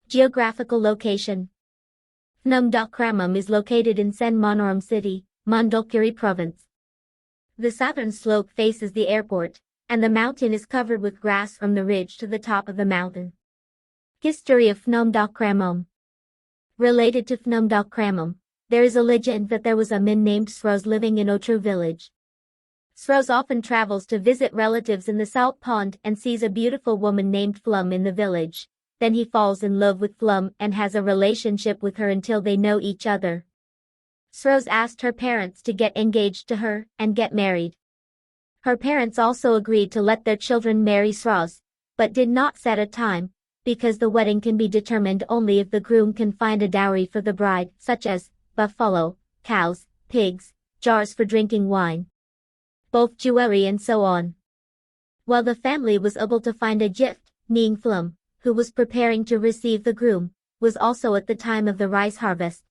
Geographical location. Phnom Doh Kramom is located in Sen Monorom City, Mondulkiri Province. The southern slope faces the airport, and the mountain is covered with grass from the ridge to the top of the mountain. History of Phnom Doh Kramom. Related to Phnom Doh Kramom, there is a legend that there was a man named Sros living in Otru village. Sros often travels to visit relatives in the salt pond and sees a beautiful woman named Phum in the village. Then he falls in love with Phum and has a relationship with her until they know each other. Sros asked her parents to get engaged to her and get married. Her parents also agreed to let their children marry Sros, but did not set a time, because the wedding can be determined only if the groom can find a dowry for the bride, such as buffalo, cows, pigs, jars for drinking wine, both jewelry and so on. While the family was able to find a gift, Ning Phum, who was preparing to receive the groom, was also at the time of the rice harvest.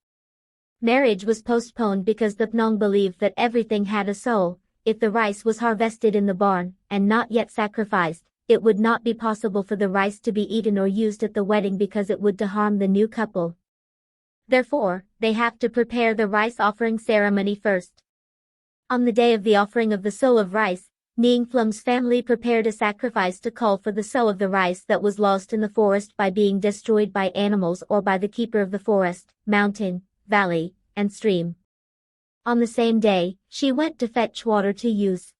Marriage was postponed because the Phnom believed that everything had a soul. If the rice was harvested in the barn and not yet sacrificed, it would not be possible for the rice to be eaten or used at the wedding because it would harm the new couple. Therefore, they have to prepare the rice offering ceremony first. On the day of the offering of the soul of rice, Ning Phum's family prepared a sacrifice to call for the soul of the rice that was lost in the forest by being destroyed by animals or by the keeper of the forest, mountain, valley, and stream. On the same day, she went to fetch water to use.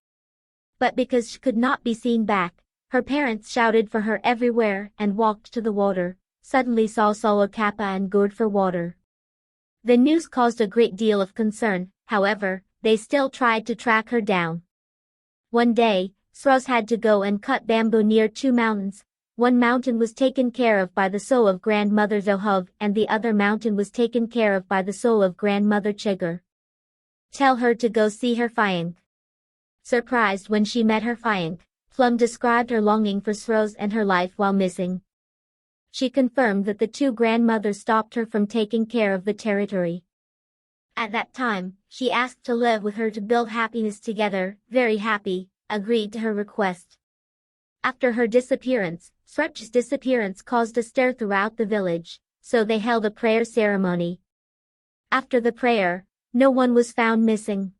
But because she could not be seen back, her parents shouted for her everywhere and walked to the water, suddenly saw Solo Kappa and gourd for water. The news caused a great deal of concern, however, they still tried to track her down. One day, Sros had to go and cut bamboo near two mountains. One mountain was taken care of by the soul of grandmother Zohov and the other mountain was taken care of by the soul of grandmother Chegar. Tell her to go see her Phayang. Surprised when she met her Phayang, Phum described her longing for Sros and her life while missing. She confirmed that the two grandmothers stopped her from taking care of the territory. At that time, she asked to live with her to build happiness together, very happy, agreed to her request. After her disappearance, Srutch's disappearance caused a stir throughout the village, so they held a prayer ceremony. After the prayer, no one was found missing.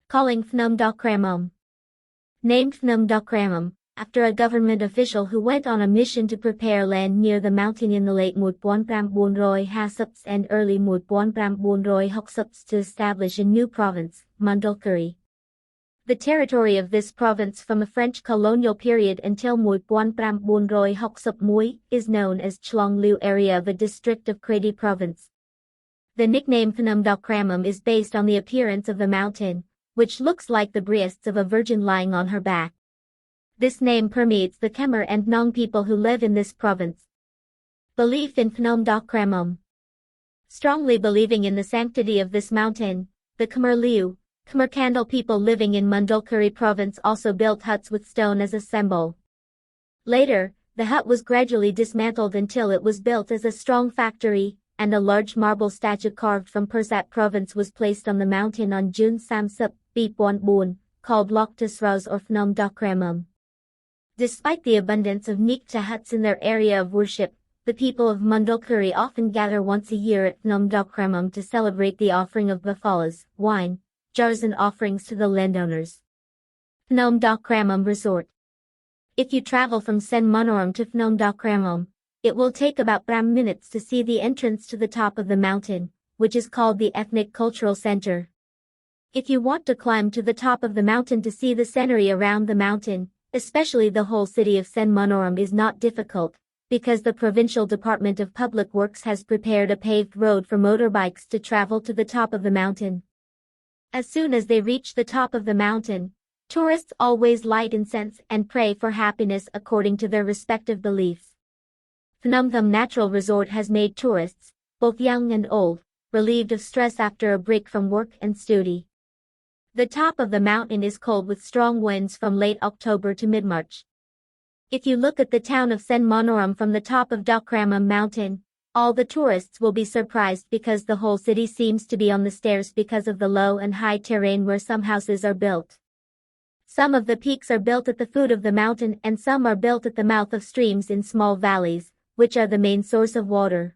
Calling Phnom Doh Kramom. Named Phnom Doh Kramom, after a government official who went on a mission to prepare land near the mountain in the late 1450s and early 1460s to establish a new province, Mondulkiri. The territory of this province from the French colonial period until 1461 is known as Chlong Lu area of the district of Kredi province. The nickname Phnom Doh Kramom is based on the appearance of the mountain, which looks like the breasts of a virgin lying on her back. This name permeates the Khmer and Nong people who live in this province. Belief in Phnom Doh Kramom. Strongly believing in the sanctity of this mountain, the Khmer Liu, Khmer Kandal people living in Mondulkiri province also built huts with stone as a symbol. Later, the hut was gradually dismantled until it was built as a strong factory, and a large marble statue carved from Persat province was placed on the mountain on June Samsup, Bipon, called Lokta Sros or Phnom Doh Kramom. Despite the abundance of Nikta huts in their area of worship, the people of Mondulkiri often gather once a year at Phnom Doh Kramom to celebrate the offering of buffalos, wine, jars and offerings to the landowners. Phnom Doh Kramom Resort. If you travel from Sen Monorom to Phnom Doh Kramom, it will take about 5 minutes to see the entrance to the top of the mountain, which is called the Ethnic Cultural Center. If you want to climb to the top of the mountain to see the scenery around the mountain, especially the whole city of Sen Monorom, is not difficult, because the Provincial Department of Public Works has prepared a paved road for motorbikes to travel to the top of the mountain. As soon as they reach the top of the mountain, tourists always light incense and pray for happiness according to their respective beliefs. Phnom Thom Natural Resort has made tourists, both young and old, relieved of stress after a break from work and study. The top of the mountain is cold with strong winds from late October to mid-March. If you look at the town of Sen Monorom from the top of Doh Kramom mountain, all the tourists will be surprised because the whole city seems to be on the stairs because of the low and high terrain where some houses are built. Some of the peaks are built at the foot of the mountain and some are built at the mouth of streams in small valleys, which are the main source of water.